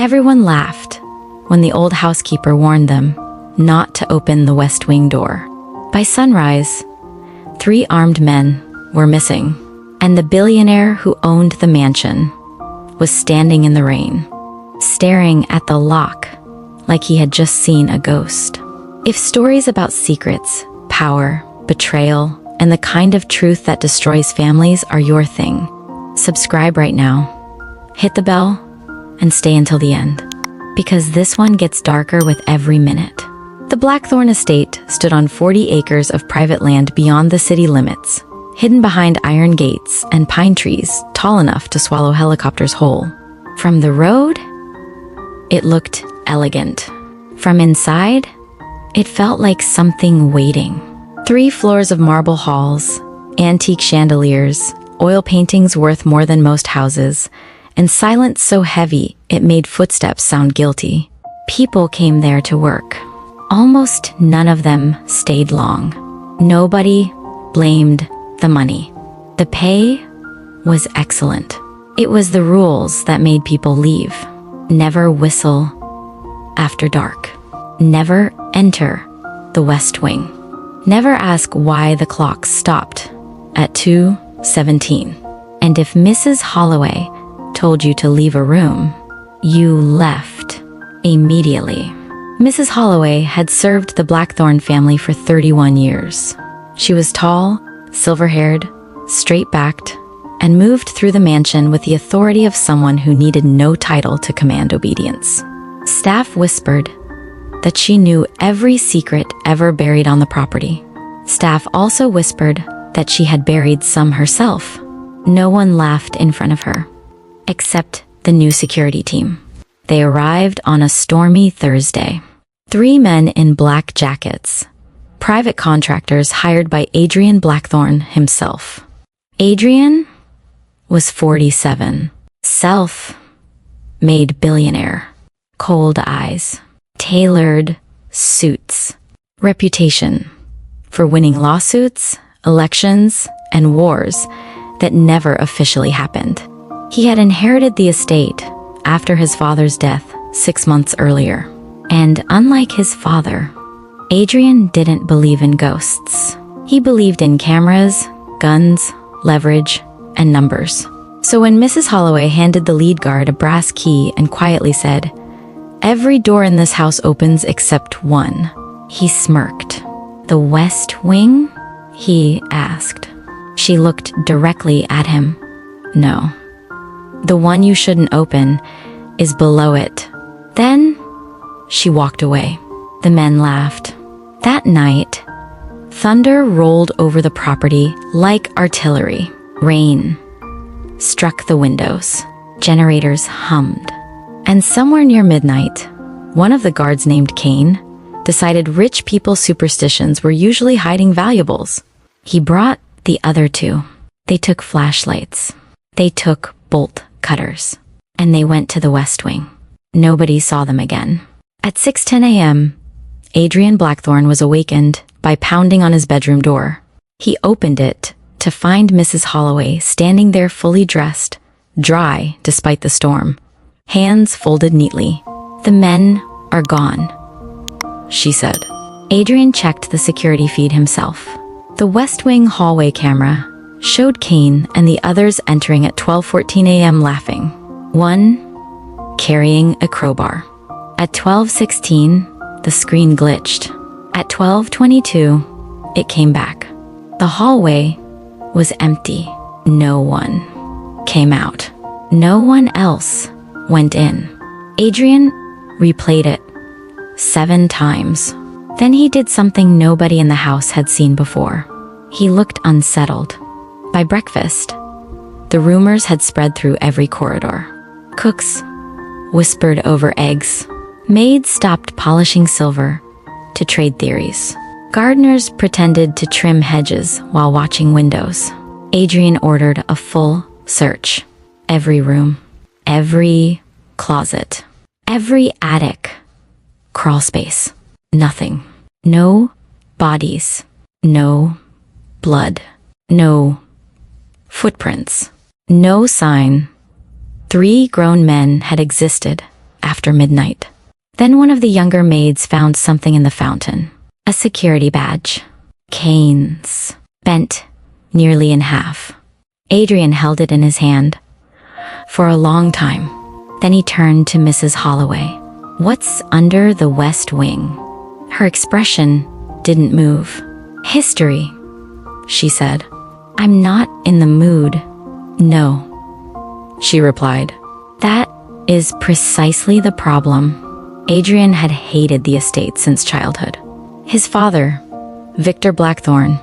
Everyone laughed when the old housekeeper warned them not to open the West Wing door. By sunrise, 3 armed men were missing, and the billionaire who owned the mansion was standing in the rain, staring at the lock like he had just seen a ghost. If stories about secrets, power, betrayal, and the kind of truth that destroys families are your thing, subscribe right now, hit the bell, and stay until the end, because this one gets darker with every minute. The Blackthorn estate stood on 40 acres of private land beyond the city limits, hidden behind iron gates and pine trees tall enough to swallow helicopters whole. From the road, it looked elegant. From inside, it felt like something waiting. 3 floors of marble halls, antique chandeliers, oil paintings worth more than most houses, and silence so heavy it made footsteps sound guilty. People came there to work. Almost none of them stayed long. Nobody blamed the money. The pay was excellent. It was the rules that made people leave. Never whistle after dark. Never enter the West Wing. Never ask why the clock stopped at 2:17. And if Mrs. Holloway told you to leave a room, you left immediately. Mrs. Holloway had served the Blackthorn family for 31 years. She was tall, silver-haired, straight-backed, and moved through the mansion with the authority of someone who needed no title to command obedience. Staff whispered that she knew every secret ever buried on the property. Staff also whispered that she had buried some herself. No one laughed in front of her, except the new security team. They arrived on a stormy Thursday. 3 men in black jackets, private contractors hired by Adrian Blackthorn himself. Adrian was 47, self-made billionaire, cold eyes, tailored suits, reputation for winning lawsuits, elections, and wars that never officially happened. He had inherited the estate after his father's death 6 months earlier. And unlike his father, Adrian didn't believe in ghosts. He believed in cameras, guns, leverage, and numbers. So when Mrs. Holloway handed the lead guard a brass key and quietly said, "Every door in this house opens except one," he smirked. "The West Wing?" he asked. She looked directly at him. "No. The one you shouldn't open is below it." Then she walked away. The men laughed. That night, thunder rolled over the property like artillery. Rain struck the windows. Generators hummed. And somewhere near midnight, one of the guards named Kane decided rich people's superstitions were usually hiding valuables. He brought the other 2. They took flashlights. They took bolt cutters. And they went to the West Wing. Nobody saw them again. At 6:10 a.m., Adrian Blackthorn was awakened by pounding on his bedroom door. He opened it to find Mrs. Holloway standing there fully dressed, dry despite the storm, hands folded neatly. "The men are gone," she said. Adrian checked the security feed himself. The West Wing hallway camera showed Kane and the others entering at 12:14 a.m. laughing, one carrying a crowbar. At 12:16, the screen glitched. At 12:22, it came back. The hallway was empty. No one came out. No one else went in. Adrian replayed it 7 times. Then he did something nobody in the house had seen before. He looked unsettled. By breakfast, the rumors had spread through every corridor. Cooks whispered over eggs. Maids stopped polishing silver to trade theories. Gardeners pretended to trim hedges while watching windows. Adrian ordered a full search. Every room, every closet, every attic, crawl space. Nothing. No bodies. No blood. No footprints. No sign 3 grown men had existed after midnight. Then one of the younger maids found something in the fountain. A security badge. Canes. Bent nearly in half. Adrian held it in his hand for a long time. Then he turned to Mrs. Holloway. "What's under the west wing?" Her expression didn't move. "History," she said. "I'm not in the mood." "No," she replied. That is precisely the problem. Adrian had hated the estate since childhood. His father, Victor Blackthorne,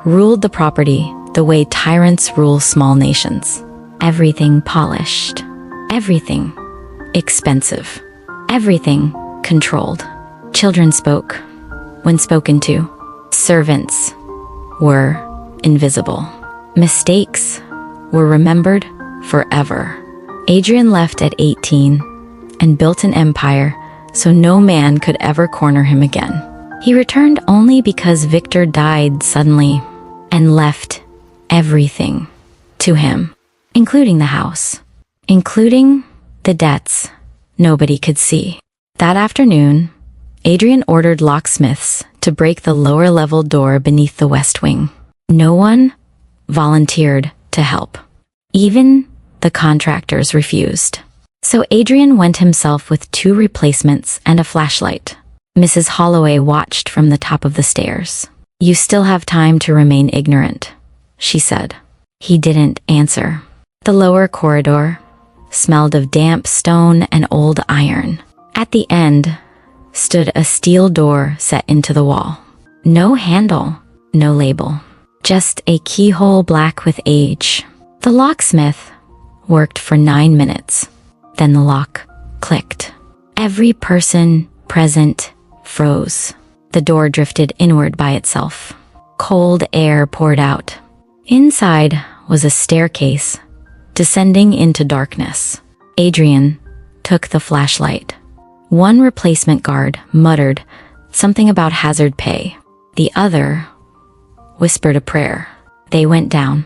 ruled the property the way tyrants rule small nations. Everything polished. Everything expensive. Everything controlled. Children spoke when spoken to. Servants were invisible. Mistakes were remembered forever. Adrian left at 18 and built an empire so no man could ever corner him again. He returned only because Victor died suddenly and left everything to him, including the house, including the debts nobody could see. That afternoon, Adrian ordered locksmiths to break the lower-level door beneath the west wing. No one volunteered to help. Even the contractors refused. So Adrian went himself with 2 replacements and a flashlight. Mrs. Holloway watched from the top of the stairs. "You still have time to remain ignorant," she said. He didn't answer. The lower corridor smelled of damp stone and old iron. At the end stood a steel door set into the wall. No handle, no label. Just a keyhole black with age. The locksmith worked for 9 minutes. Then the lock clicked. Every person present froze. The door drifted inward by itself. Cold air poured out. Inside was a staircase descending into darkness. Adrian took the flashlight. One replacement guard muttered something about hazard pay. The other whispered a prayer. They went down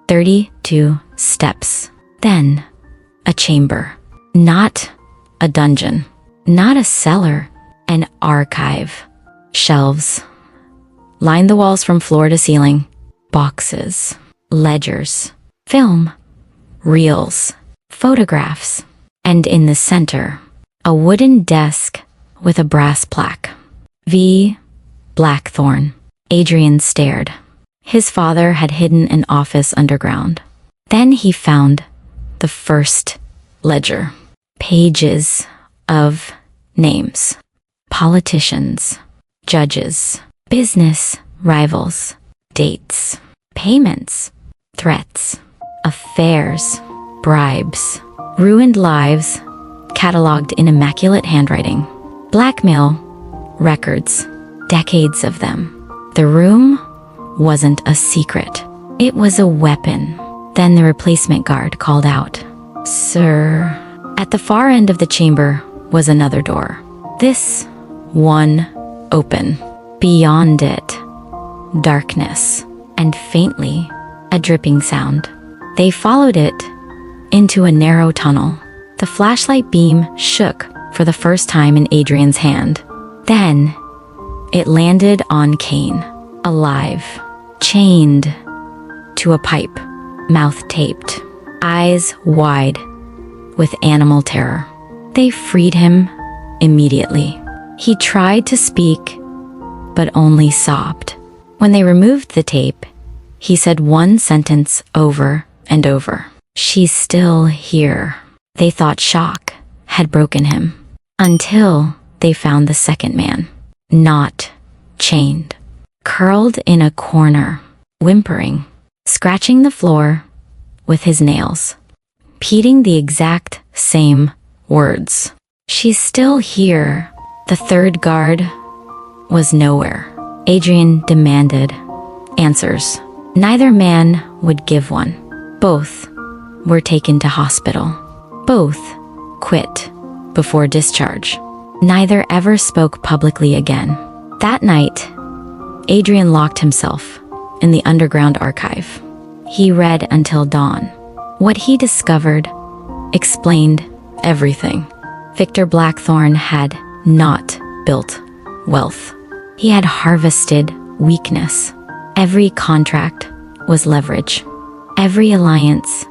32 steps. Then a chamber. Not a dungeon. Not a cellar. An archive. Shelves lined the walls from floor to ceiling. Boxes. Ledgers. Film. Reels. Photographs. And in the center, a wooden desk with a brass plaque. V. Blackthorne. Adrian stared. His father had hidden an office underground. Then he found the first ledger. Pages of names. Politicians. Judges. Business rivals. Dates. Payments. Threats. Affairs. Bribes. Ruined lives. Cataloged in immaculate handwriting. Blackmail records. Decades of them. The room wasn't a secret. It was a weapon. Then the replacement guard called out, "Sir." At the far end of the chamber was another door. This one open. Beyond it, darkness, and faintly, a dripping sound. They followed it into a narrow tunnel. The flashlight beam shook for the first time in Adrian's hand. Then, it landed on Kane, alive, chained to a pipe, mouth taped, eyes wide with animal terror. They freed him immediately. He tried to speak, but only sobbed. When they removed the tape, he said one sentence over and over. "She's still here." They thought shock had broken him, until they found the second man, not chained, curled in a corner, whimpering, scratching the floor with his nails, repeating the exact same words. "She's still here." The third guard was nowhere. Adrian demanded answers. Neither man would give one. Both were taken to hospital. Both quit before discharge. Neither ever spoke publicly again. That night, Adrian locked himself in the underground archive. He read until dawn. What he discovered explained everything. Victor Blackthorne had not built wealth. He had harvested weakness. Every contract was leverage. Every alliance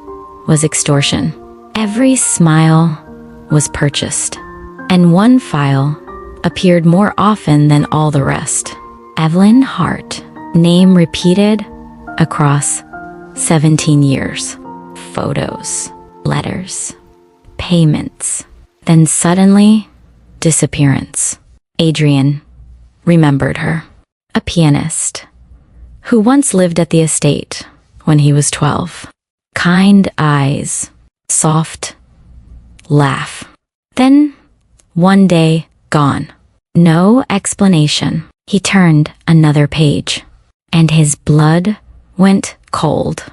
was extortion. Every smile was purchased. And one file appeared more often than all the rest. Evelyn Hart, name repeated across 17 years. Photos, letters, payments, then suddenly disappearance. Adrian remembered her, a pianist who once lived at the estate when he was 12. Kind eyes, soft laugh. Then, one day, gone. No explanation. He turned another page, and his blood went cold.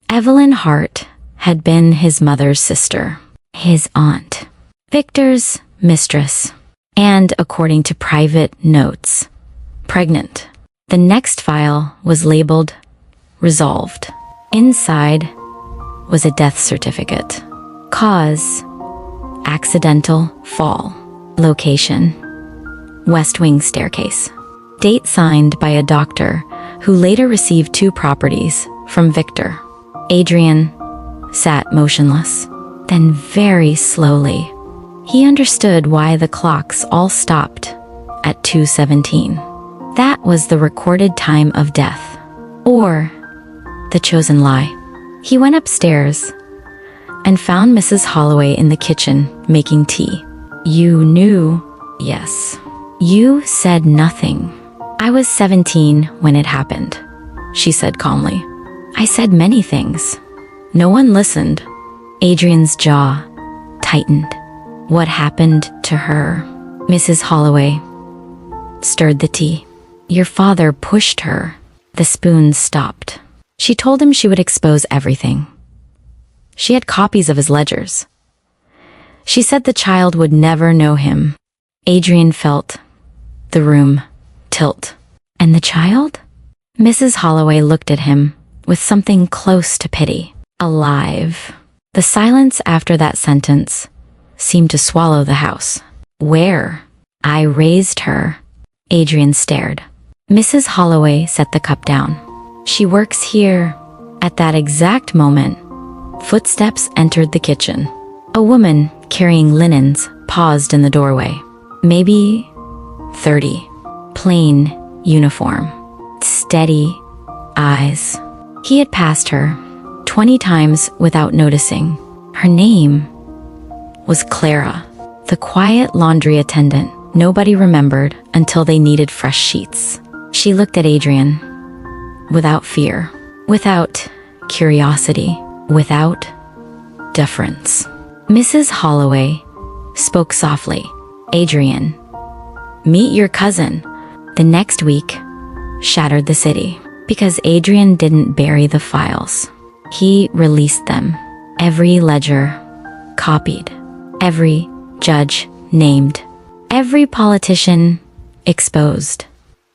Evelyn Hart had been his mother's sister, his aunt, Victor's mistress, and, according to private notes, pregnant. The next file was labeled resolved. Inside was a death certificate. Cause, accidental fall. Location, West Wing staircase. Date signed by a doctor who later received 2 properties from Victor. Adrian sat motionless. Then very slowly, he understood why the clocks all stopped at 2:17. That was the recorded time of death, or the chosen lie. He went upstairs and found Mrs. Holloway in the kitchen making tea. You knew? Yes. You said nothing. I was 17 when it happened, she said calmly. I said many things. No one listened. Adrian's jaw tightened. What happened to her? Mrs. Holloway stirred the tea. Your father pushed her. The spoon stopped. She told him she would expose everything. She had copies of his ledgers. She said the child would never know him. Adrian felt the room tilt. And the child? Mrs. Holloway looked at him with something close to pity. Alive. The silence after that sentence seemed to swallow the house. Where? I raised her. Adrian stared. Mrs. Holloway set the cup down. She works here. At that exact moment, footsteps entered the kitchen. A woman carrying linens paused in the doorway. Maybe 30. Plain uniform. Steady eyes. He had passed her 20 times without noticing. Her name was Clara, the quiet laundry attendant nobody remembered until they needed fresh sheets. She looked at Adrian without fear, without curiosity, without deference. Mrs. Holloway spoke softly. Adrian, meet your cousin. The next week shattered the city because Adrian didn't bury the files. He released them. Every ledger copied. Every judge named. Every politician exposed.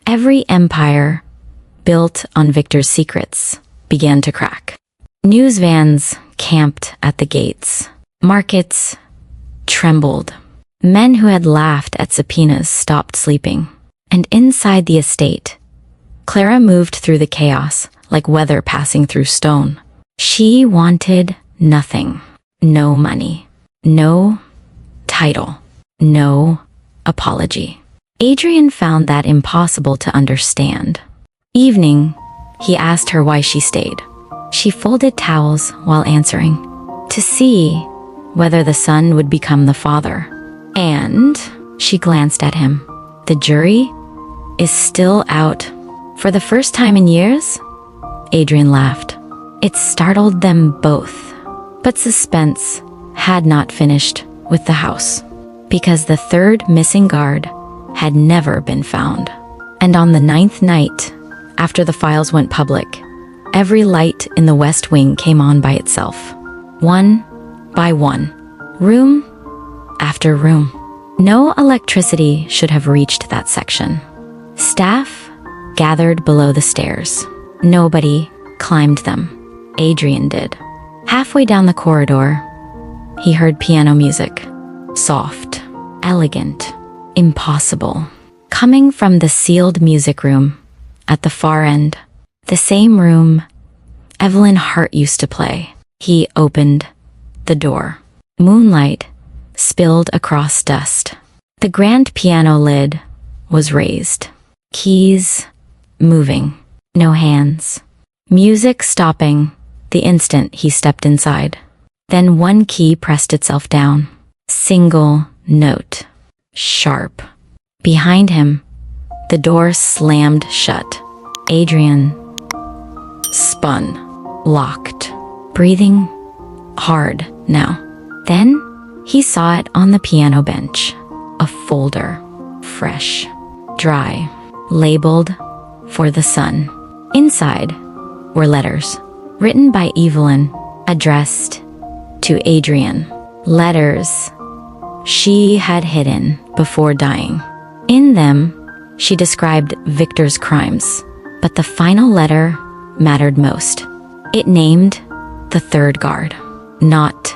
Every empire built on Victor's secrets began to crack. News vans camped at the gates. Markets trembled. Men who had laughed at subpoenas stopped sleeping. And inside the estate, Clara moved through the chaos like weather passing through stone. She wanted nothing. No money. No title. No apology. Adrian found that impossible to understand. Evening, he asked her why she stayed. She folded towels while answering, to see whether the son would become the father. And she glanced at him. The jury is still out. For the first time in years? Adrian laughed. It startled them both. But suspense had not finished with the house, because the third missing guard had never been found. And on the 9th night, after the files went public, every light in the West Wing came on by itself. One by one. Room after room. No electricity should have reached that section. Staff gathered below the stairs. Nobody climbed them. Adrian did. Halfway down the corridor, he heard piano music. Soft, elegant, impossible. Coming from the sealed music room at the far end, the same room Evelyn Hart used to play. He opened the door. Moonlight spilled across dust. The grand piano lid was raised. Keys moving. No hands. Music stopping the instant he stepped inside. Then one key pressed itself down. Single note. Sharp. Behind him, the door slammed shut. Adrian spun, locked, breathing hard now. Then he saw it on the piano bench. A folder, fresh, dry, labeled for the son. Inside were letters, written by Evelyn, addressed to Adrian. Letters she had hidden before dying. In them, she described Victor's crimes, but the final letter mattered most. It named the third guard, not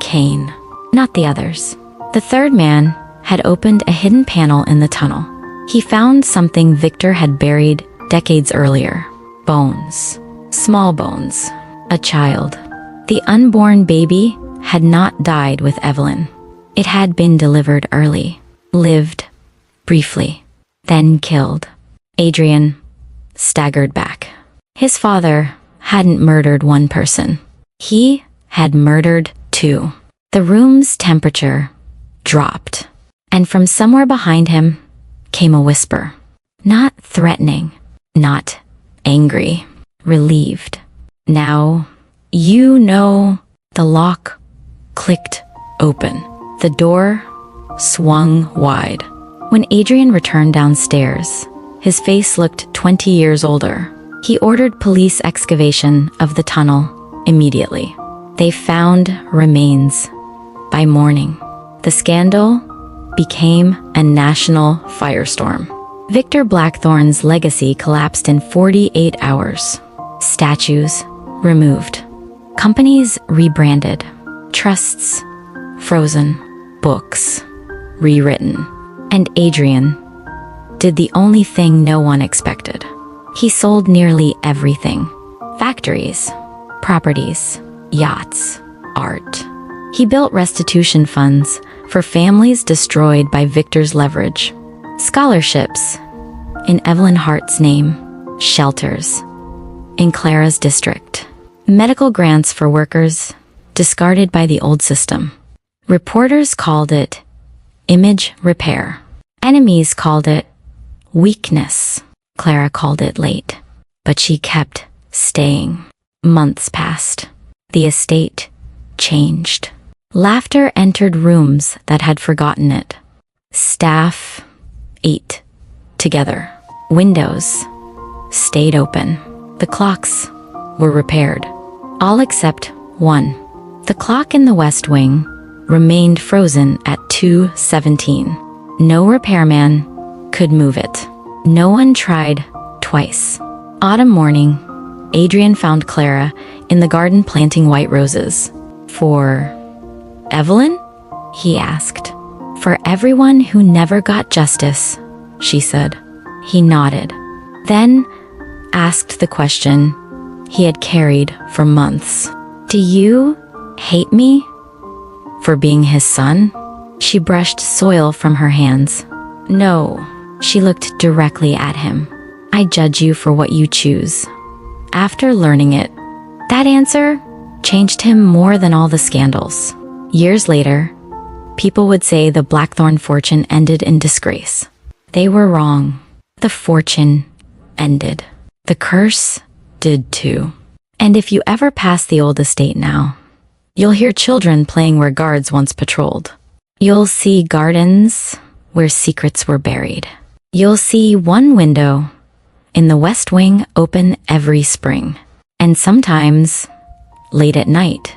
Kane, not the others. The third man had opened a hidden panel in the tunnel. He found something Victor had buried decades earlier. Bones. Small bones. A child. The unborn baby had not died with Evelyn. It had been delivered early, lived briefly, then killed. Adrian staggered back. His father hadn't murdered one person. He had murdered two. The room's temperature dropped, and from somewhere behind him came a whisper. Not threatening, not angry, relieved. Now, you know. The lock clicked open. The door swung wide. When Adrian returned downstairs, his face looked 20 years older. He ordered police excavation of the tunnel immediately. They found remains by morning. The scandal became a national firestorm. Victor Blackthorne's legacy collapsed in 48 hours. Statues removed. Companies rebranded. Trusts frozen. Books rewritten. And Adrian did the only thing no one expected. He sold nearly everything. Factories, properties, yachts, art. He built restitution funds for families destroyed by Victor's leverage. Scholarships in Evelyn Hart's name. Shelters in Clara's district. Medical grants for workers discarded by the old system. Reporters called it image repair. Enemies called it weakness. Clara called it late, but she kept staying. Months passed. The estate changed. Laughter entered rooms that had forgotten it. Staff ate together. Windows stayed open. The clocks were repaired, all except one. The clock in the West Wing remained frozen at 2:17. No repairman could move it. No one tried twice. Autumn morning, Adrian found Clara in the garden planting white roses. For Evelyn? He asked. For everyone who never got justice, she said. He nodded, then asked the question he had carried for months. Do you hate me for being his son? She brushed soil from her hands. No, she looked directly at him. I judge you for what you choose. After learning it, that answer changed him more than all the scandals. Years later, people would say the Blackthorne fortune ended in disgrace. They were wrong. The fortune ended. The curse did too. And if you ever pass the old estate now, you'll hear children playing where guards once patrolled. You'll see gardens where secrets were buried. You'll see one window in the West Wing open every spring. And sometimes, late at night,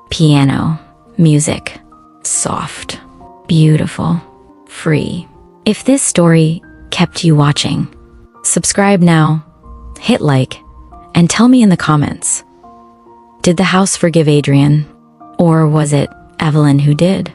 piano, music, soft, beautiful, free. If this story kept you watching, subscribe now, hit like, and tell me in the comments. Did the house forgive Adrian? Or was it Evelyn who did?